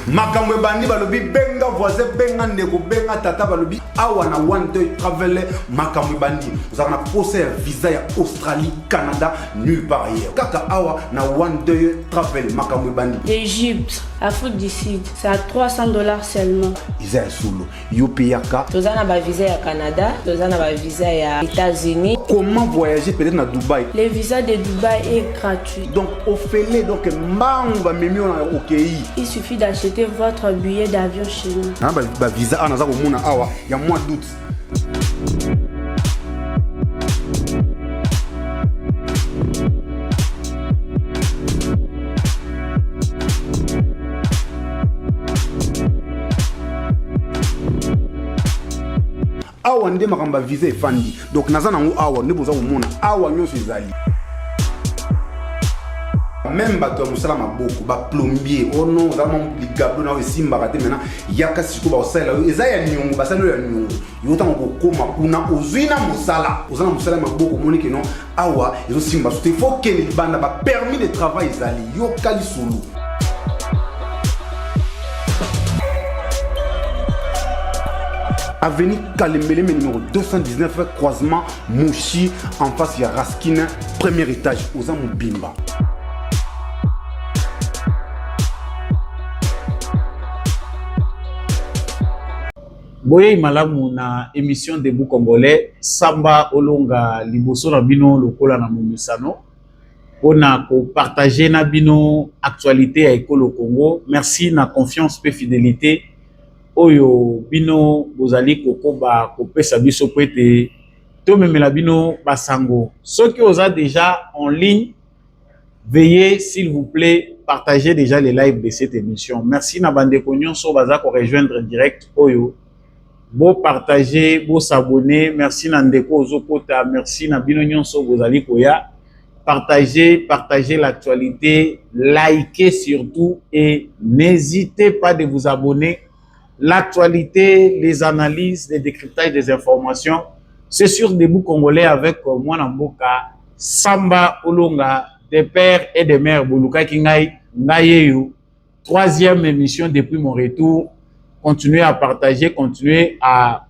makamwe bandi balobi benga voisin benga ndeko benga tata balobi awa na one day travel makamwe bandi vous avez posé un visa ya Australie Canada nulle part ailleurs kaka awa na one day travel makamwe bandi Égypte Afrique du Sud c'est à $300 seulement Isa solo yopeyaka tozana ba visa ya Canada tozana ba visa ya États-Unis. Comment voyager peut-être na Dubaï? Le visa de Dubaï est gratuit. Donc au fait donc mamba mimio na okeyi. Il suffit d'acheter votre billet d'avion chez nous. Na ba visa anaza komona awa ya mois d'août. Awa nde makamba visa efandi donc naza nango awa nde boza komona awa nyonso ezali même bato ya mosala maboko ba plombier ono za mamligablo na esimba te maintenant yaka siko ba osala eza ya nyongo basalo ya nyongo yota ngokoma kuna ozwina mosala ozana mosala maboko monike non awa ezo simba so il faut que les banda ba permis de travail ezali yokali solo. Avenue Kalembele numéro 219 croisement Mouchi en face de Raskin premier étage aux Amubimba. Boye malamu na émission Debout Congolais Samba Olonga liboso na bino lokola na momisano ona ko partager na bino actualité à Ekolo Congo. Merci na confiance et fidélité oyo bino bozali kokoba kopesa biso kwete to memela bino basango. Ceux qui osa déjà en ligne, veuillez s'il vous plaît partager déjà les lives de cette émission. Merci na bande konyon so baza ko rejoindre direct oyo. Bo partager, bo s'abonner, merci na ndeko ozokota, merci na bino nyonso bozali koya. Partagez l'actualité, likez surtout et n'hésitez pas de vous abonner. L'actualité, les analyses, les décryptages des informations, c'est sur Debout Congolais avec moi Namboka, Samba Olonga, des pères et des mères Boluka Kingai, Ngayeyu. Troisième émission depuis mon retour. Continuez à partager, continuez à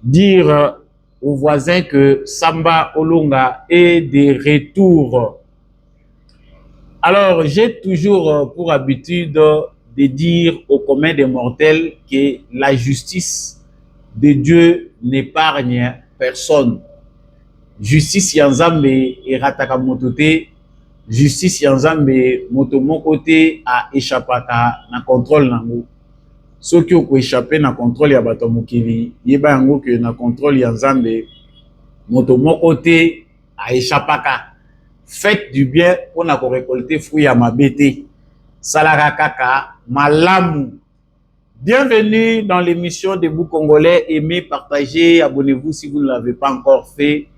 dire aux voisins que Samba Olonga est de retour. Alors, j'ai toujours pour habitude de dire au commun des mortels que la justice de Dieu n'épargne personne. Justice yanzambe erataka motote, justice yanzambe motomokote a échappaka na contrôle nango. Ceux qui ont échappé na contrôle ya bato mokili, yeba yango que na contrôle yanzambe motomokote a échappaka. Faites du bien pour na ko récolter fruit ya mabete. Salara Kaka, Malamu. Bienvenue dans l'émission Debout Congolais. Aimez, partagez, abonnez-vous si vous ne l'avez pas encore fait.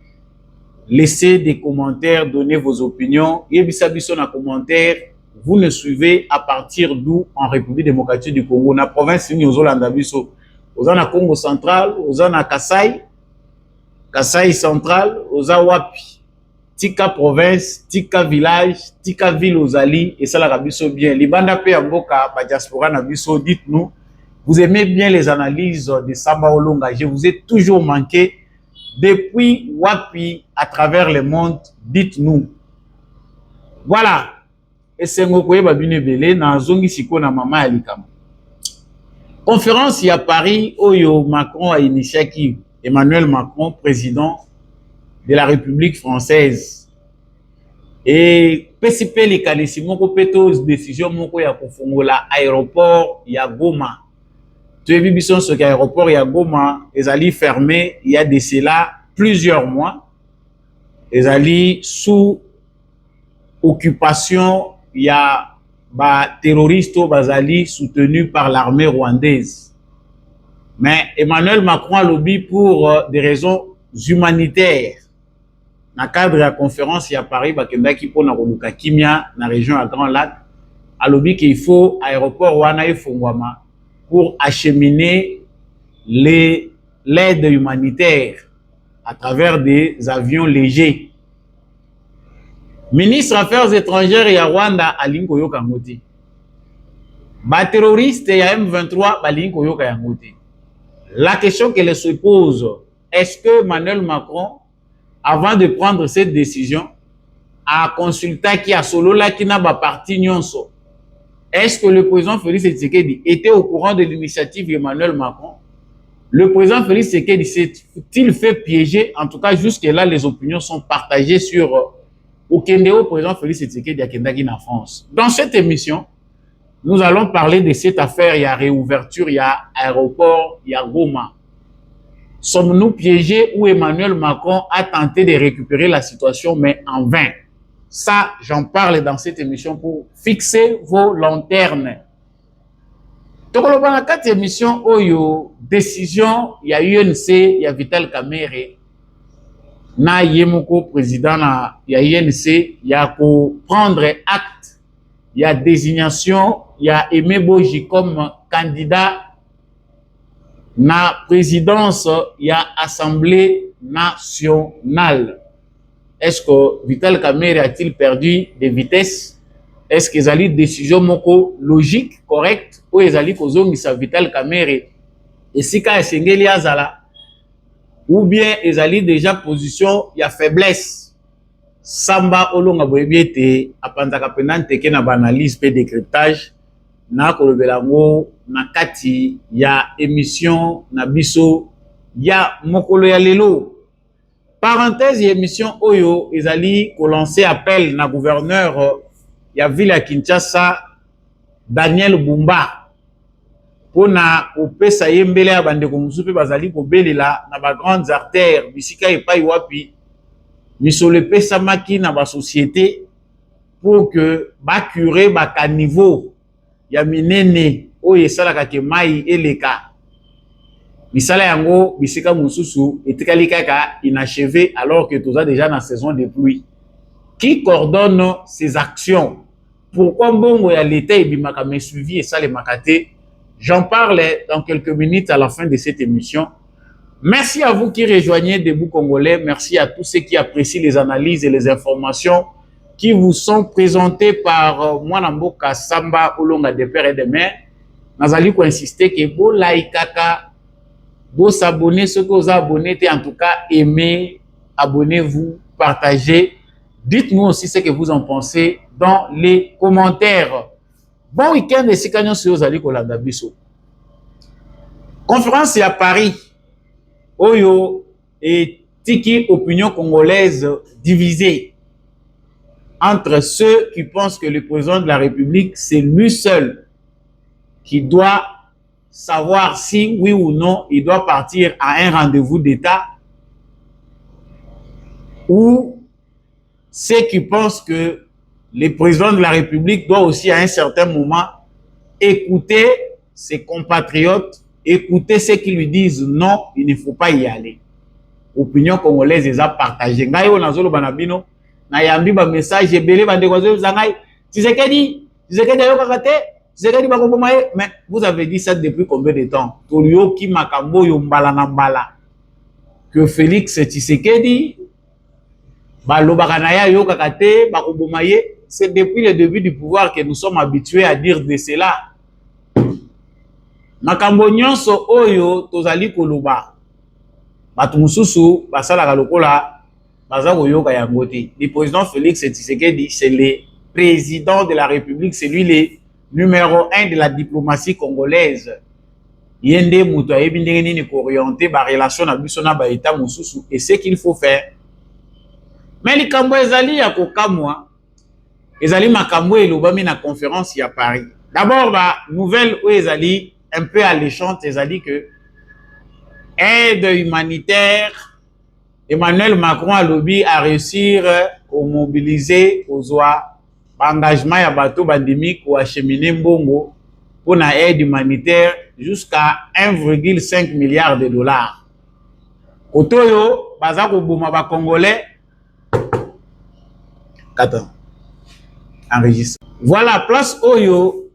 Laissez des commentaires, donnez vos opinions. Yebisabiso na commentaire. Vous ne suivez à partir d'où en République démocratique du Congo. Na province ni Ozolanda biso. Ozana Congo central, Ozana Kasai, Kasai central, Oza Wapi. Tika province, Tika village, Tika ville aux Ali, et ça la rabiso bien. Libanda pe amboka, ba diaspora na biso, dites-nous, vous aimez bien les analyses de Samba Olonga. Je vous ai toujours manqué depuis Wapi à travers le monde, dites-nous. Voilà. Et c'est ngokoye babine belé na zongi siko na mama alikam. Conférence à Paris, Oyo Macron a initié Emmanuel Macron, président de la République française. Et PCP les kanisi moko peto décision moko ya kofungola aéroport ya Goma. Tu as vu bison ce aéroport ya Goma, ezali fermé il y a de cela plusieurs mois. Ezali sous occupation, il y a ba terroristes bazali soutenus par l'armée rwandaise. Mais Emmanuel Macron a lobby pour des raisons humanitaires. Dans le cadre de la conférence, il y a Paris, Bakendaki pour na Roluka Kimia, dans la région à Grand Lac, a lobby qu'il faut aéroport Wana et Fongwama pour acheminer l'aide humanitaire à travers des avions légers. Ministre Affaires étrangères et à Rwanda, Alingo Yokamoti. ba terroriste ya M23 balingi koyoka yango te. La question qu'elle se pose, est-ce que Emmanuel Macron, avant de prendre cette décision, a consulté qui a solo là qui n'a pas parti nyonso? Est-ce que le président Félix Tshisekedi était au courant de l'initiative d'Emmanuel Macron? Le président Félix Tshisekedi s'est-il fait piéger? En tout cas, jusque-là, les opinions sont partagées sur Okendeo, président Félix Tshisekedi Akendaki en France. Dans cette émission, nous allons parler de cette affaire. Il y a réouverture, il y a aéroport, il y a Goma. Sommes-nous piégés ou Emmanuel Macron a tenté de récupérer la situation, mais en vain? Ça, j'en parle dans cette émission pour fixer vos lanternes. Donc, dans cette émission, Oyo, décision, il y a UNC, il y a Vital Kamerhe, na Yemoko, président, il y a UNC, il y a prendre acte, il y a désignation, il y a Aimé Boji comme candidat na présidence, il y a Assemblée nationale. Est-ce que Vital Kamerhe a-t-il perdu de vitesse? Est-ce qu'ils ont une décision moko logique, correcte, ou ils ont kozongisa Vital Kamerhe et si ka esengeli azala, ou bien ils ont déjà position, il y a faiblesse. Samba olonga boyebiete apanzaka penante ke na analyse pe décryptage na kolobela ngo na kati ya émission na biso ya mokolo ya lelo. Parenthèse émission Oyo, ils allaient lancer appel na gouverneur ya ville à Kinshasa Daniel Bumba pour na opesa yembele ya bandeko musupe bazali ko belela na ba grandes artères bisika epai wapi misole pesa maki na ba société pour que ba curé ba caniveau ya minene oyo esalaka ke mai eleka. Misala yango bisika mususu etikali kaka inachevé alors que tout ça déjà dans saison de pluie. Qui coordonne ces actions? Pourquoi mbongo ya l'état ebimaka mais suivi et ça les makate? J'en parle dans quelques minutes à la fin de cette émission. Merci à vous qui rejoignez Debout Congolais. Merci à tous ceux qui apprécient les analyses et les informations qui vous sont présentées par Mwanamboka Samba Olonga de Père et de Mère. Nazali ko insister que bo like kaka, vous s'abonnez, ceux que vous abonnez, en tout cas, aimez, abonnez-vous, partagez. Dites-nous aussi ce que vous en pensez dans les commentaires. Bon week-end et si kanyon sur Zali Kolanda Biso. Conférence à Paris. Oyo et Tiki opinion congolaise divisée entre ceux qui pensent que le président de la République, c'est lui seul qui doit savoir si, oui ou non, il doit partir à un rendez-vous d'État, ou ceux qui pensent que le président de la République doit aussi à un certain moment écouter ses compatriotes, écouter ceux qui lui disent non, il ne faut pas y aller. Opinion congolaise est partagée. Ngai o nazolo banabino na yambi ba message ebele bande kwazo zangai Tshisekedi ayo kakate. Mais vous avez dit ça depuis combien de temps? Tolio ki makambo yo mbala na mbala. Que Félix Tshisekedi balobaka na ya yo kakate bakobomaye. C'est depuis le début du pouvoir que nous sommes habitués à dire de cela. Makambo nyonso oyo tozali koloba. Batu mususu basalaka lokola baza koyoka yango te. Le président Félix Tshisekedi, c'est le président de la République, c'est lui le numéro 1 de la diplomatie congolaise. Yende muto ayebi ndenge nini ko orienter ba relation na biso na ba état mususu et ce qu'il faut faire. Mais likambo ezali ya kokamwa ezali makambo elobami na conférence ya Paris. D'abord ba nouvelle o ezali un peu alléchante, ezali que aide humanitaire Emmanuel Macron a lobby à réussir au mobiliser aux oies engagement ya bateau bandemique ou acheminer mbongo pour la aide humanitaire jusqu'à 1,5 milliard de dollars. Kotoyo, baza ko bouma ba congolais. Attends. Enregistre. Voilà, place Oyo,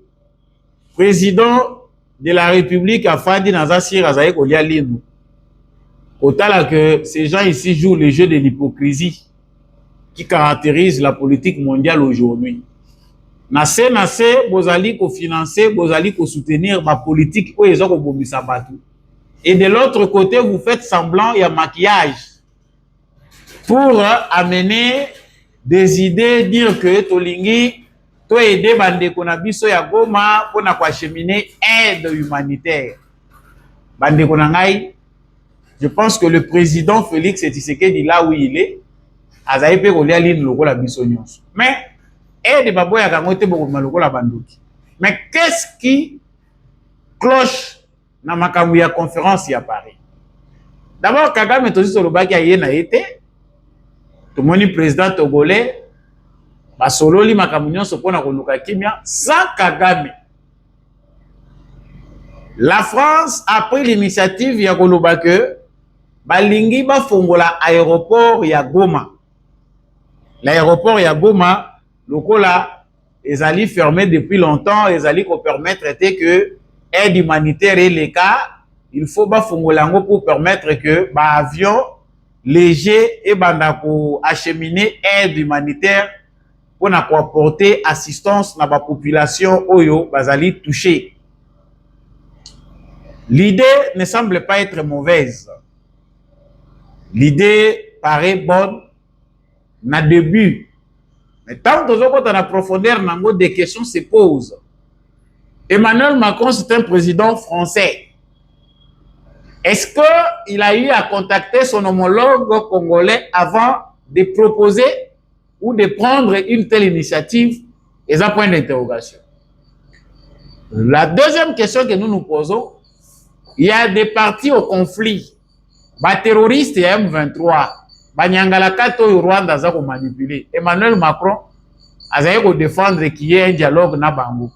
président de la République a fandi nazasi razaye kolia libre. Autant que ces gens ici jouent le jeu de l'hypocrisie qui caractérise la politique mondiale aujourd'hui. Nase, bozali ko financer, bozali ko soutenir ma politique ou ils ont bomisa batu. Et de l'autre côté, vous faites semblant, il y a maquillage pour amener des idées, dire que Tolingi, to aider bande konabiso ya Goma pour acheminer aide humanitaire. Bande konangai, je pense que le président Félix Tshisekedi là où il est, azaï pe kolia ligne loko la biso nyonso. Mais aide babo ya kangote boko maloko la bandoki. Mais qu'est-ce qui cloche na makambu ya conférence ya Paris? D'abord Kagame tozi solobaki aye na été tout moni président togolais ba sololi makambu nyonso pona koluka kimia sans Kagame. La France a pris l'initiative ya koloba que balingi ba fongola aéroport ya Goma. L'aéroport ya Goma lokola ezali fermé depuis longtemps, ezali ko permettre que aide humanitaire et les cas, il faut ba fongolango pour permettre que ba avion léger et bandako acheminer aide humanitaire pour apporter assistance na ba population oyo bazali touché. L'idée ne semble pas être mauvaise. L'idée paraît bonne na début. Mais tant que nous avons en profondeur, des questions se posent. Emmanuel Macron, c'est un président français. Est-ce qu'il a eu à contacter son homologue congolais avant de proposer ou de prendre une telle initiative? Et ça, point d'interrogation. La deuxième question que nous nous posons, il y a des partis au conflit. Les terroristes et M23. Banyangala kato au Rwanda za ko manipuler. Emmanuel Macron a défendre qu'il y ait un dialogue na bango.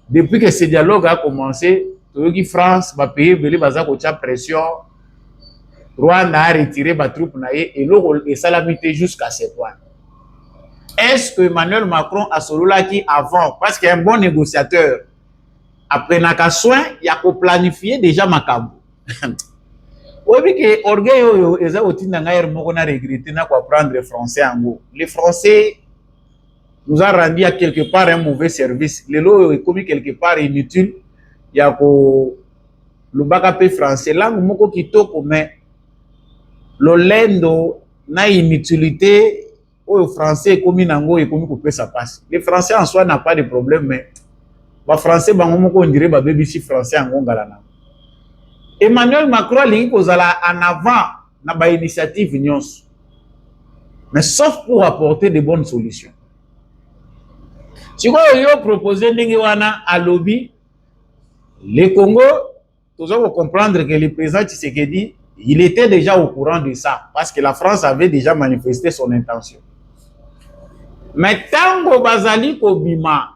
Depuis que ce dialogue a commencé, la France va payer belé baza ko tia pression. Rwanda a retiré ba troupes na et l'euro est salamité jusqu'à ce point. Est-ce que Emmanuel Macron a sololaki avant parce qu'il est un bon négociateur? Après naka soin, il a planifié déjà makambo. Oui, que orgueil yo eza otinda ngaire moko na regretter na ko apprendre français ango. Les Français nous a rendu à quelque part un mauvais service. Les lots est commis quelque part inutile. Il y a ko le bakape français langue moko kitoko mais l'olendo na inutilité au français commis nango et commis couper sa passe. Les Français en soi n'a pas de problème mais ba français bango moko on dirait ba baby si français ango ngalana. Emmanuel Macron lingi kozala en avant na ba initiative nyonso. Mais sauf pour apporter de bonnes solutions. Si vous avez proposé ndenge wana à lobby, le Congo, nous devons comprendre que le président Tshisekedi, il était déjà au courant de ça parce que la France avait déjà manifesté son intention. Mais tango bazali ko bima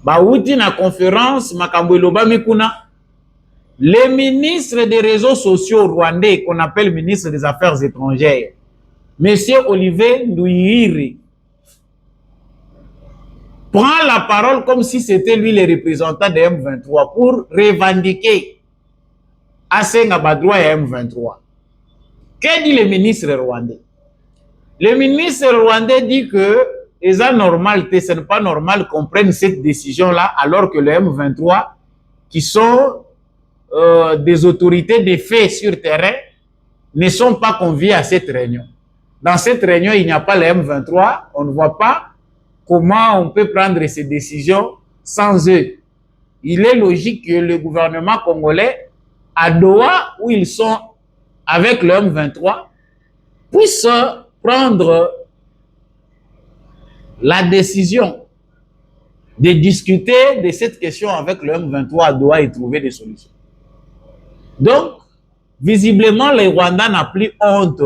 ba wuti na conférence makambo eloba mikuna. Les ministres des réseaux sociaux rwandais, qu'on appelle ministre des Affaires étrangères, Monsieur Olivier Nduhire, prend la parole comme si c'était lui le représentant de M23 pour revendiquer Asenga Badroua et M23. Que dit le ministre rwandais? Le ministre rwandais dit que c'est normal, ce n'est pas normal qu'on prenne cette décision-là alors que le M23, qui sont des autorités de fait sur terrain, ne sont pas conviés à cette réunion. Dans cette réunion, il n'y a pas le M23. On ne voit pas comment on peut prendre ces décisions sans eux. Il est logique que le gouvernement congolais, à Doha, où ils sont avec le M23, puisse prendre la décision de discuter de cette question avec le M23 à Doha et trouver des solutions. Donc, visiblement, le Rwanda n'a plus honte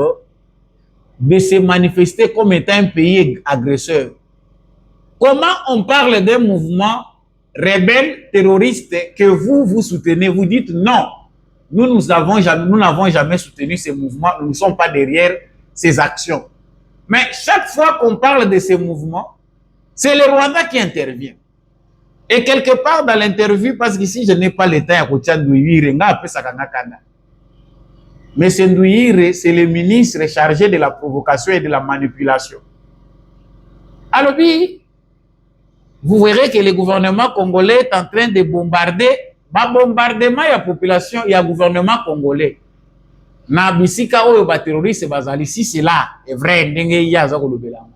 de se manifester comme étant un pays agresseur. Comment on parle d'un mouvement rebelle, terroriste, que vous soutenez? Vous dites non, nous n'avons jamais soutenu ces mouvements, nous ne sommes pas derrière ces actions. Mais chaque fois qu'on parle de ces mouvements, c'est le Rwanda qui intervient. Et quelque part dans l'interview, parce qu'ici je n'ai pas le temps à Koutian Nduhire, mais c'est Nduhire, c'est le ministre chargé de la provocation et de la manipulation. Alors, vous verrez que le gouvernement congolais est en train de bombarder, bombardement de la population et le gouvernement congolais. Na bisika oyo ba terroriste bazali, si c'est là, est vrai, ndenge ya za kolobela.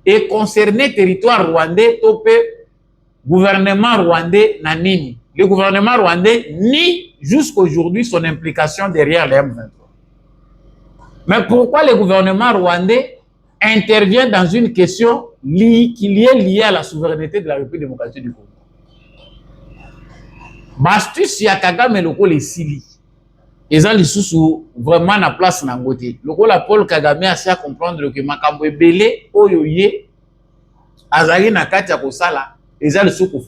Et concerné territoire rwandais, topé gouvernement rwandais na nini. Le gouvernement rwandais nie jusqu'aujourd'hui son implication derrière les M23. Mais pourquoi le gouvernement rwandais intervient dans une question qui est liée à la souveraineté de la République démocratique du Congo? Bastus ya Kagame loko les sili. Eza lisusu vraiment na place na ngote. Loko la Paul Kagame a comprendre que makambo ebele oyo ye azali na kati ya kosala eza lisusu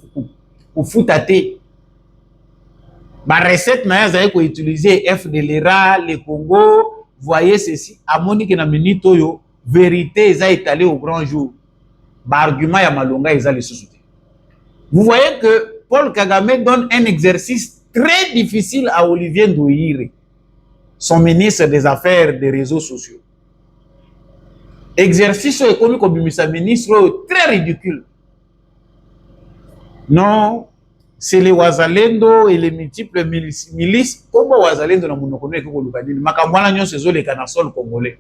kofuta te. Ba recette na azali ko utiliser FDLR, le Congo, voyez ceci, à Monique na minute oyo vérité eza étalée au grand jour. Ba argument ya malonga eza lisusu te. Vous voyez que Paul Kagame donne un exercice très difficile à Olivier Ndoyire, son ministre des Affaires des réseaux sociaux. Exercice économique comme sa ministre très ridicule. Non, c'est les Wazalendo et les multiples milices. Comment Wazalendo na monoko ne ko lukadini makamwana nyonso ezo le canasol congolais.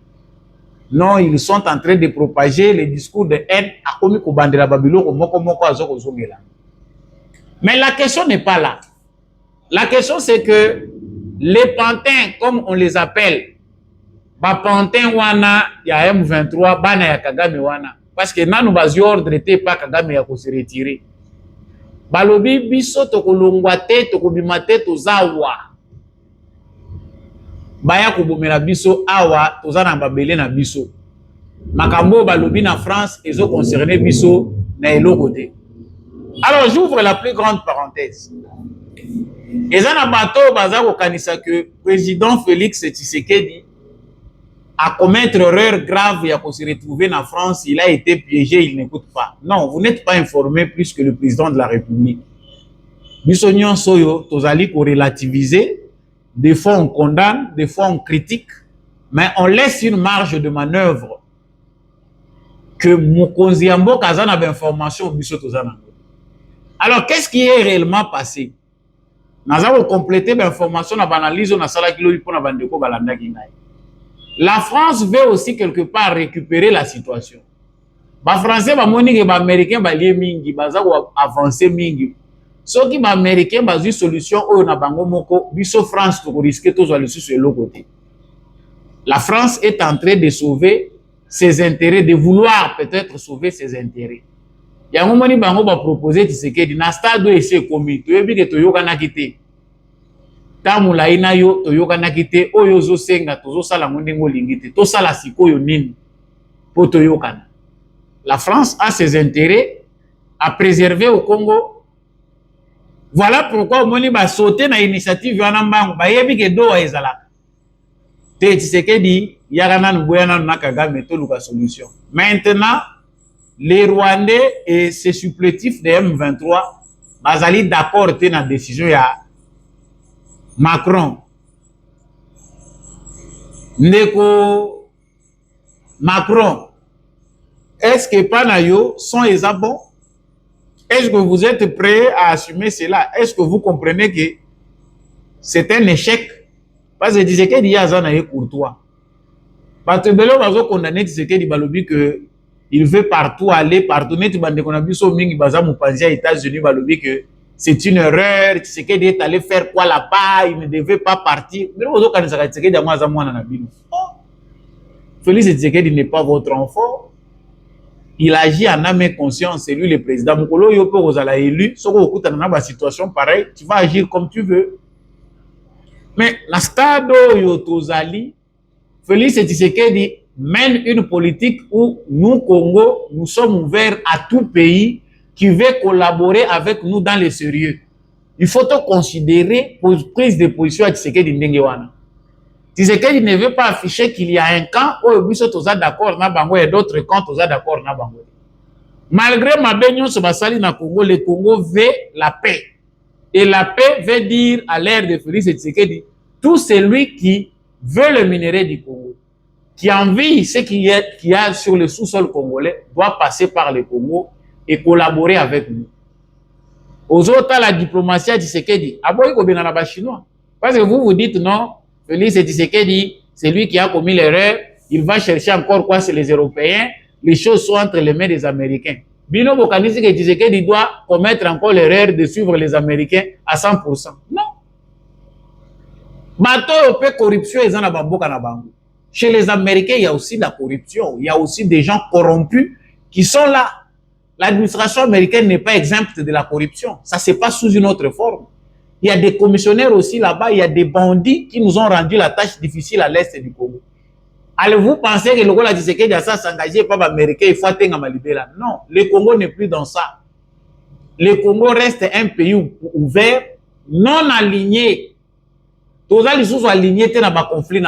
Non, ils sont en train de propager les discours de haine à komi ko bandela babilo moko azoko zongela. Mais la question n'est pas là. La question c'est que les pantins, comme on les appelle, ba pantin wana ya M23 bana ya Kagame wana, parce que nanu bazi ordre te pa Kagame ya ko se retirer. Balobi biso tokolongwa te tokobima te tozawa. Baya kobomela biso awa tozana babele na biso. Makambo balobi na France ezo concerné biso na eloko te. Alors j'ouvre la plus grande parenthèse. Et ça n'a pas tout bazar au kanisa que président Félix Tshisekedi a commettre erreur grave et a se retrouver en France, il a été piégé, il n'écoute pas. Non, vous n'êtes pas informé plus que le président de la République. Bissonion Soyo, tozali ko relativiser, des fois on condamne, des fois on critique, mais on laisse une marge de manœuvre que Mokonzi Ambo kazana d'information biso tozana. Alors, qu'est-ce qui est réellement passé? Nous avons complété l'information dans l'analyse de la salle qui pour la bande de Balanda. La France veut aussi quelque part récupérer la situation. Les Français, les Américains, les Mingi, avancer Mingi. Ceux qui sont Américains, ils ont une solution où on a une France pour risquer tous les sur l'autre côté. La France est en train de sauver ses intérêts, de vouloir peut-être sauver ses intérêts. Il y a un moment où on va proposer Tshisekedi na stade où c'est commis. Tu veux que Toyoka na kite. Tamula ina yo Toyoka na kite. Oyo zo senga tozo sala mondengo lingite. To sala sikoyo nini po Toyoka. La France a ses intérêts à préserver au Congo. Voilà pourquoi on va sauter na initiative wana mbangu. Ba yebi ke do ezala. Te Tshisekedi yagana nubuyana na Kagame to luka solution. Maintenant les Rwandais et ses supplétifs de M23 bazali d'accord avec la décision ya Macron. Ndeko Macron, est-ce que Panayo sont les bons? Est-ce que vous êtes prêts à assumer cela? Est-ce que vous comprenez que c'est un échec? Parce que Tshisekedi yazana ye courtois. Parce que belo bazo condamner Tshisekedi balobi que il veut partout aller, partout. Net bande qu'on a vu so mingi baza mupanzi aux États-Unis balobi que c'est une erreur. Tshisekedi est allé faire quoi là-bas? Il ne devait pas partir. Mais vous avez dit Tshisekedi a moi na nabino. Félix Tshisekedi n'est pas votre enfant. Il agit en âme et conscience. C'est lui le président. Mukolo yopo ozala élu. Soko okuta na ba situation pareille, tu vas agir comme tu veux. Mais la stade yo tozali, Félix Tshisekedi mène une politique où nous, Congo, nous sommes ouverts à tout pays qui veut collaborer avec nous dans le sérieux. Il faut tout considérer pour prise de position à Tshisekedi Ndengewana. Tshisekedi ne veut pas afficher qu'il y a un camp où il est d'accord et d'autres camps sont d'accord. Malgré ma baignade sur Basali na Congo, le Congo veut la paix. Et la paix veut dire à l'ère de Félix Tshisekedi, tout celui qui veut le minerai du Congo, qui envie ce qu'il y a sur le sous-sol congolais, doit passer par le Congo et collaborer avec nous. Aux autres, la diplomatie à Tshisekedi. Ah bon, il y a des Chinois. Parce que vous vous dites non, Félix Tshisekedi, c'est lui qui a commis l'erreur. Il va chercher encore quoi, c'est les Européens. Les choses sont entre les mains des Américains. Bino Bokanisi que Tshisekedi doit commettre encore l'erreur de suivre les Américains à 100%. Non. Bateau peut corruption et na bamboka na bango. Chez les Américains, il y a aussi de la corruption. Il y a aussi des gens corrompus qui sont là. L'administration américaine n'est pas exempte de la corruption. Ça se passe sous une autre forme. Il y a des commissionnaires aussi là-bas. Il y a des bandits qui nous ont rendu la tâche difficile à l'est du Congo. Allez-vous penser que le Congo dit que ça s'engager par les Américains, il faut atteindre là? Non, le Congo n'est plus dans ça. Le Congo reste un pays ouvert, non aligné. Tous les gens sont alignés dans le conflit.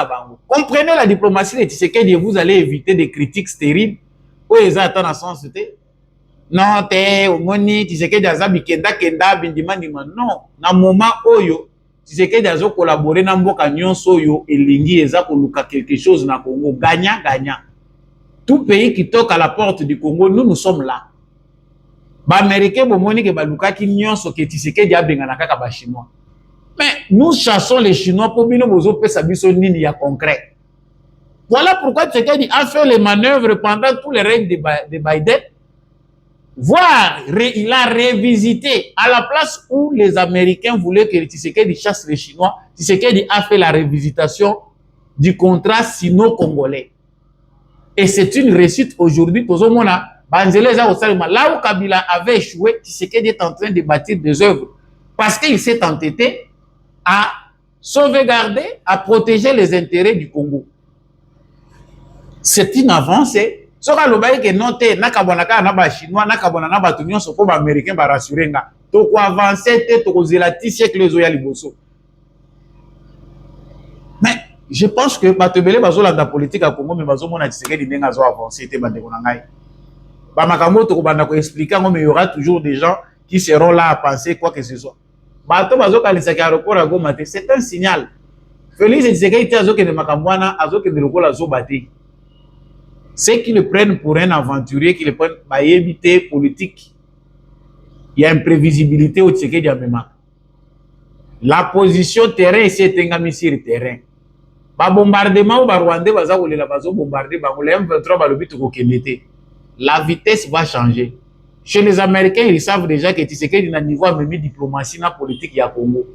Comprenez la diplomatie de Tshisekedi et vous allez éviter des critiques stériles. Oui, ils attendent à sens. Non, moni Tshisekedi azabi kenda bindima ndima. Non, na moment oyo Tshisekedi azo collaborer na mboka nyonso oyo elingi eza koluka quelque chose na Congo. Gagnant, gagnant. Tout pays qui toque à la porte du Congo, nous sommes là. Ba Américains bomoni ke baluka ki nyonso ke Tshisekedi abengana kaka ba Chinois. Mais nous chassons les Chinois pour bino bozo pesa biso nini ya concret. Voilà pourquoi Tshisekedi a fait les manœuvres pendant tous les règnes de Biden. Voire, il a révisité à la place où les Américains voulaient que Tshisekedi chasse les Chinois. Tshisekedi a fait la révisitation du contrat sino-congolais. Et c'est une réussite aujourd'hui. Là où Kabila avait échoué, Tshisekedi est en train de bâtir des œuvres. Parce qu'il s'est entêté à sauvegarder, à protéger les intérêts du Congo. C'est une avancée. Soka lobaye ke note nakabonaka na ba chinois nakabona na ba tunyo soko ba américain ba rassurenga to ko avancer te to ko zelati siècle zo ya liboso. Mais je pense que batebele bazola da politique à Congo mais bazomona Tshisekedi ndenga zo avancer te bandeko na ngai. Ba makambo to ko banda ko expliquer mais il y aura toujours des gens qui seront là à penser quoi que ce soit. Bato bazoka lisaka aéroport à Goma te, c'est un signal. Félix Tshisekedi azo ke de makambo na azo ke de lokola zo bati. Ceux qui le prennent pour un aventurier, qui le prennent par éviter politique, il y a une prévisibilité au Tshisekedi à même. La position terrain ici est un sur le terrain. Ba bombardement ou ba Rwandais baza ko lela bazo bombarder ba le M23 ba lobi to ko kenete. La vitesse va changer. Chez les Américains, ils savent déjà que Tshisekedi na niveau même diplomatie na politique ya Congo.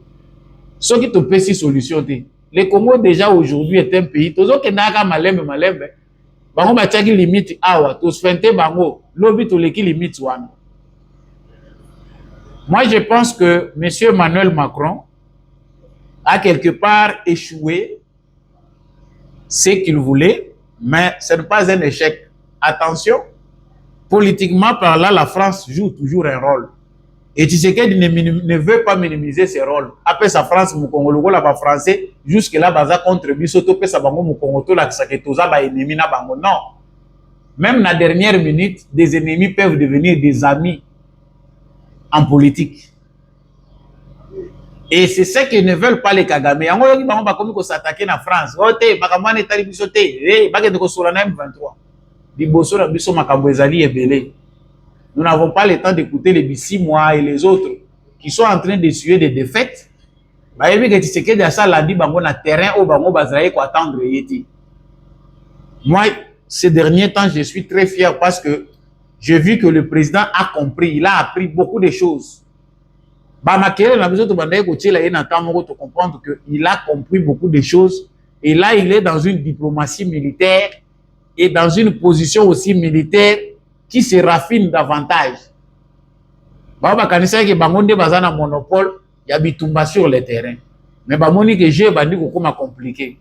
Ce qui te peut si solution té. Le Congo déjà aujourd'hui est un pays tozo kendaka malembe. Bango batiaki limite awa to sfente bango lobi to leki limite wana. Moi je pense que monsieur Emmanuel Macron a quelque part échoué ce qu'il voulait, mais ce n'est pas un échec. Attention, politiquement parlant, la France joue toujours un rôle. Et Tshisekedi ne veut pas minimiser ses rôles. Après sa France, Moukongo, là bas français, jusque là, baza contre Bisoto, pe sa bango Moukongo, to la Kisaketoza, ba ennemi na bango. Non. Même la dernière minute, des ennemis peuvent devenir des amis en politique. Et c'est ce que ne veulent pas les Kagame. Yango yoki bango ba komi ko s'attaquer na France. Ote, makamane tali bisote, bagende ko sola na M23. Liboso na biso makambo ezali ebele. Nous n'avons pas le temps d'écouter les Bissimois et les autres qui sont en train de suer des défaites. Bah, que Tshisekedi a ça l'a dit, bango na terrain au bango bazraye ko attendre yeti. Moi, ces derniers temps, je suis très fier parce que j'ai vu que le président a compris, il a appris beaucoup de choses. Bah, ma kéré na biso to bandaye ko tshela ena tamongo to comprendre que il a compris beaucoup de choses et là il est dans une diplomatie militaire et dans une position aussi militaire qui se raffine davantage. Baba kanisa ke bangonde bazana monopole ya bitumba sur le terrain. Mais bamoni que j'ai bandi ko koma compliqué.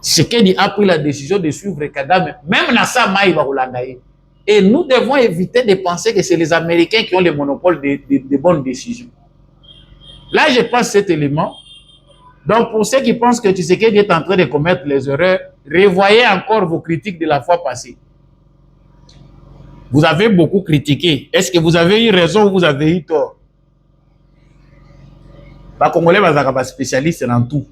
Tshisekedi a pris la décision de suivre Kagame, même na sa maï ba kolanda ye. Et nous devons éviter de penser que c'est les Américains qui ont le monopole de bonnes décisions. Là, je passe cet élément. Donc, pour ceux qui pensent que Tshisekedi est en train de commettre les erreurs, revoyez encore vos critiques de la fois passée. Vous avez beaucoup critiqué. Est-ce que vous avez eu raison ou vous avez eu tort? Les Congolais sont spécialistes dans tout.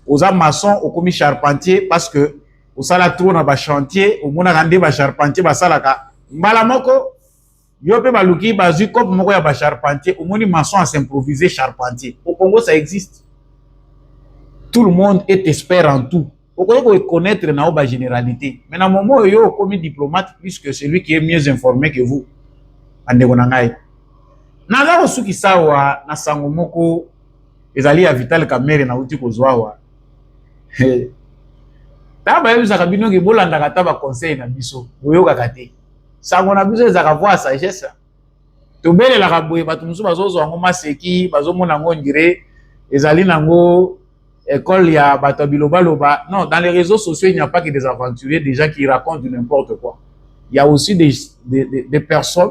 Aux maçons, aux commis charpentiers, parce que aux salatrons dans le chantier, aux monarandés, aux charpentiers, aux salaka. Mbalamoko, Yo pe baluki bazu comme moko ya ba charpentier, au moins maçon à s'improviser charpentier. Au Congo ça existe. Tout le monde est expert en tout. Au Congo il connaître na ba généralité. Mais na moment yo comme diplomate plus que celui qui est mieux informé que vous. Ande ko nangai. Na la suki sawa na sango moko ezali ya Vital Kamerhe na uti kozwawa. Taba yebi zaka bino ke bolanda kata ba conseil na biso. Boyoka kate. Sango na biso ezaka voir sagesse. Tobele la kaboye batu musu bazozo ngo maseki, bazomona ngo ngire ezali nango école ya bato biloba loba. Non, dans les réseaux sociaux, il n'y a pas que des aventuriers, des gens qui racontent du n'importe quoi. Il y a aussi des personnes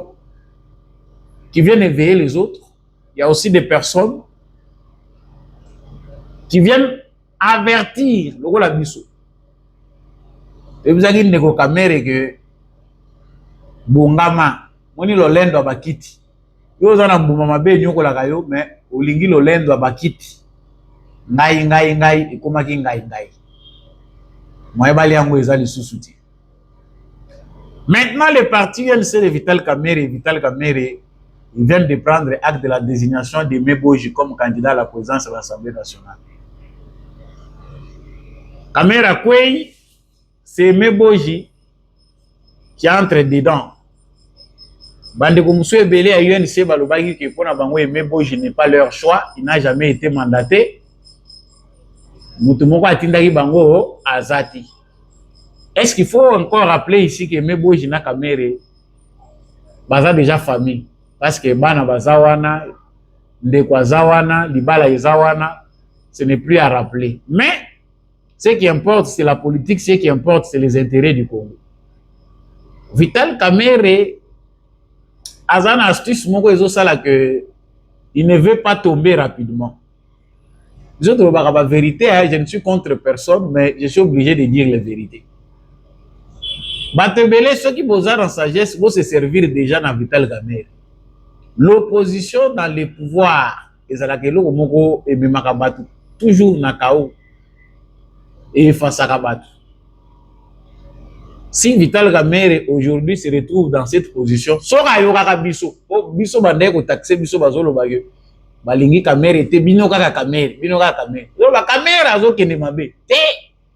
qui viennent éveiller les autres. Il y a aussi des personnes qui viennent avertir le rôle à biso. Et vous avez dit Kamerhe que Bongama, moni lolendo abakiti. Yo zana mbuma mabe nyoko la kayo, mais olingi lolendo abakiti. Ngai ekomaki ngai. Moi bali yango ezali susuti. Maintenant les partis UNC de Vital Kamerhe, ils viennent de prendre acte de la désignation de Meboji comme candidat à la présidence de l'Assemblée nationale. Kamera Kwei, c'est Meboji qui entre dedans. Bande Koumoussou Ebele à UNC Balobaki qui pour Nabango et Meboji n'est pas leur choix, il n'a jamais été mandaté. Moutoumoko Atindaki Bango Azati. Est-ce qu'il faut encore rappeler ici que Meboji na Kamerhe baza déjà famille? Parce que Bana Bazawana, Ndekwazawana, Libala Ezawana, ce n'est plus à rappeler. Mais ce qui importe, c'est la politique, ce qui importe, c'est les intérêts du Congo. Vital Kamerhe, Azana astuce moko ezosala que il ne veut pas tomber rapidement. Je trouve que la vérité, je ne suis contre personne, mais je suis obligé de dire la vérité. Batebele, ceux qui posent en sagesse, vont se servir déjà dans Vital Kamerhe. L'opposition dans les pouvoirs, toujours na kao et face à Kabatu. Si Vital Kamerhe aujourd'hui se retrouve dans cette position, sora yoka biso, biso bande ko taxer biso bazolo bagyo. Balingi Kamerhe te bino kaka Kamerhe. Yo ba Kamerhe azo kende mabe. Te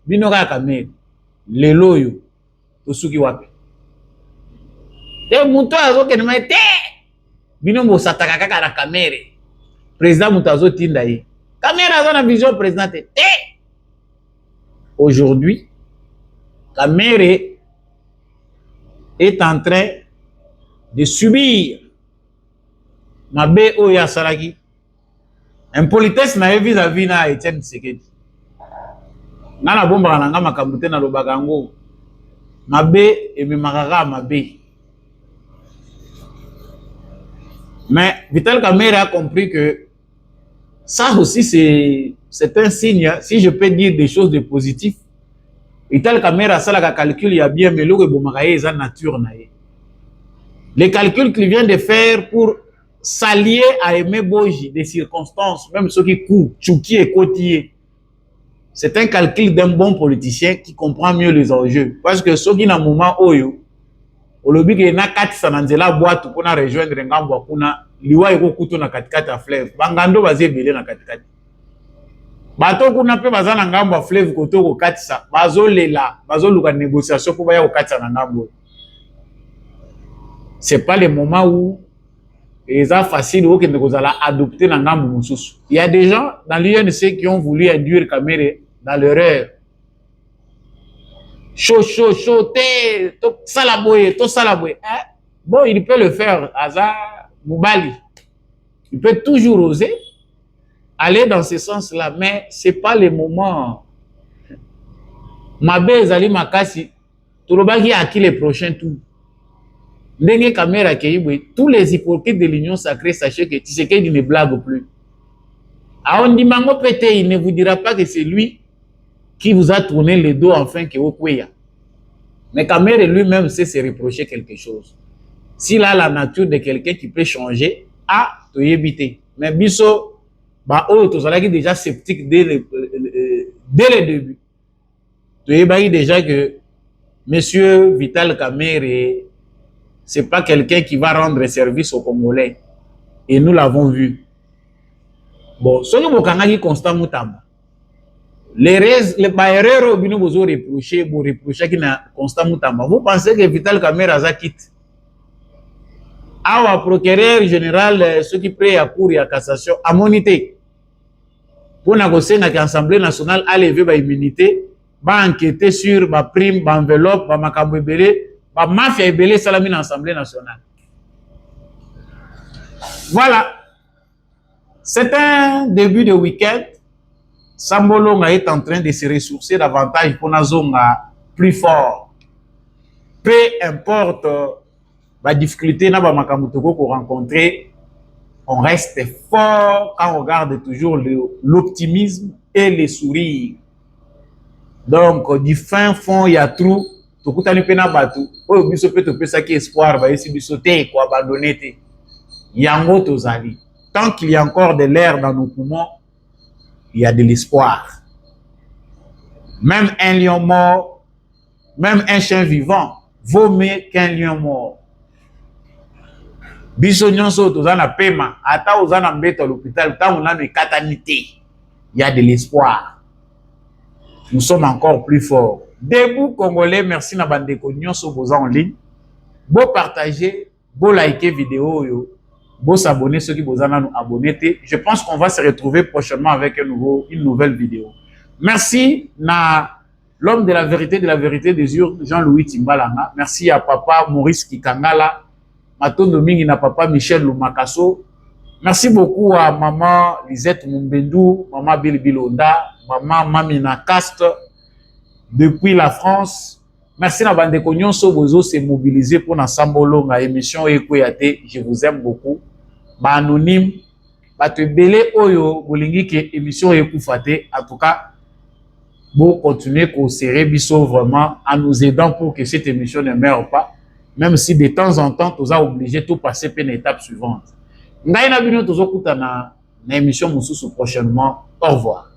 bino kaka Kamerhe. Lelo yo tosuki wapi. Te muto azo kende mabe te bino mo sataka kaka na Kamerhe. Président muto azo tinda ye. Kamerhe azo na vision président te. Aujourd'hui, Kamerhe est en train de subir mabe oya salaki. Impolitesse na vis-à-vis na Etienne Tshisekedi. Nana bomba na ngama kamute na lobaka ngo. Mabe et memakaga mabe. Mais Vital Kamerhe a compris que ça aussi c'est un signe, si je peux dire des choses de positif. Vital Kamerhe a ça la calcul, il y a bien mais l'eau bomakaye est nature na ye. Les calculs qu'il vient de faire pour s'allier à Meboji des circonstances, même ceux qui courent, Tchouki et Kotier. C'est un calcul d'un bon politicien qui comprend mieux les enjeux. Parce que ceux qui n'ont moment oyo, au lobby qui n'a quatre sananzela boîte pour na rejoindre ngambo kuna liwa eko kuto na katikati ya fleuve. Bangando bazie belé na katikati. Bato kuna pe bazana ngambo ya fleuve koto ko katisa, bazo lela, bazo luka négociation pour baya ko katisa na ngambo. C'est pas le moment où c'est facile de adopter la gamme Moussous. Il y a des gens dans l'UNC qui ont voulu induire Kamerhe dans l'erreur. Chaud, to salaboye. Bon, il peut le faire, Aza Moubali. Il peut toujours oser aller dans ce sens-là, mais ce n'est pas le moment. Mabe Zali Makasi, Tourobagi a acquis les prochains tours. Tous les hypocrites de l'Union sacrée, sachez que Tshisekedi ne blague plus. Aondimango Pete, il ne vous dira pas que c'est lui qui vous a tourné le dos enfin que Okweya. Mais Kamerhe lui-même sait se reprocher quelque chose. S'il a la nature de quelqu'un qui peut changer, tu y éviter. Mais Bisso, tu déjà sceptique dès le début. Tu y déjà que Monsieur Vital Kamerhe c'est pas quelqu'un qui va rendre service aux Congolais. Et nous l'avons vu. Bon, ce que vous Constant Moutamba. Les erreurs que vous avez reproché qui na Constant Moutamba. Vous pensez que Vital Kamerhe a quitte? Awa procureur général, ceux qui prêtent à cour et à cassation, à monité. Pour négocier avec l'Assemblée nationale, à lever l'immunité, va enquêter sur la prime, l'enveloppe, la makambo ebele, la mafia ebele salami dans l'Assemblée nationale. Voilà. C'est un début de week-end. Sambolonga est en train de se ressourcer davantage pour Nazonga plus fort. Peu importe la difficulté na ba makamutoko qu'on rencontrer, on reste fort quand on regarde toujours l'optimisme et les sourires. Donc, du fin fond, il y a trop. Tout le monde oh, biso peut te ça qui espoir, bah, ici, bisoté, quoi, abandonner. Yango tozali. Tant qu'il y a encore de l'air dans nos poumons, il y a de l'espoir. Même un lion mort, même un chien vivant, vaut mieux qu'un lion mort. Biso nyonso tozana pema, ata ozana mbeta l'hôpital, tant on a une catanité, il y a de l'espoir. Nous sommes encore plus forts. Debout Congolais, merci na bandeko nyonso boza en ligne. Beau partager, beau liker vidéo yo, beau s'abonner ceux qui boza nous abonner. Je pense qu'on va se retrouver prochainement avec une nouvelle vidéo. Merci na l'homme de la vérité des yeux, Jean-Louis Timbalanga. Merci à papa Maurice Kikangala, Matondo Mingi na papa Michel Lumakaso. Merci beaucoup à maman Lisette Mumbendou, maman Bilbilonda, maman Mamina Cast depuis la France. Merci à Bandeko Nyonso Bozo se mobiliser pour na Sambolo na émission Ekoyate. Je vous aime beaucoup. Ba anonyme, ba te belé oyo bolingi ke émission Ekoufate. En tout cas, bon continuer qu'on serrer biso vraiment en nous aidant pour que cette émission ne meure pas. Même si de temps en temps, tu as obligé de passer par une étape suivante. Ngai na bino tozo kutana na émission mususu prochainement. Au revoir.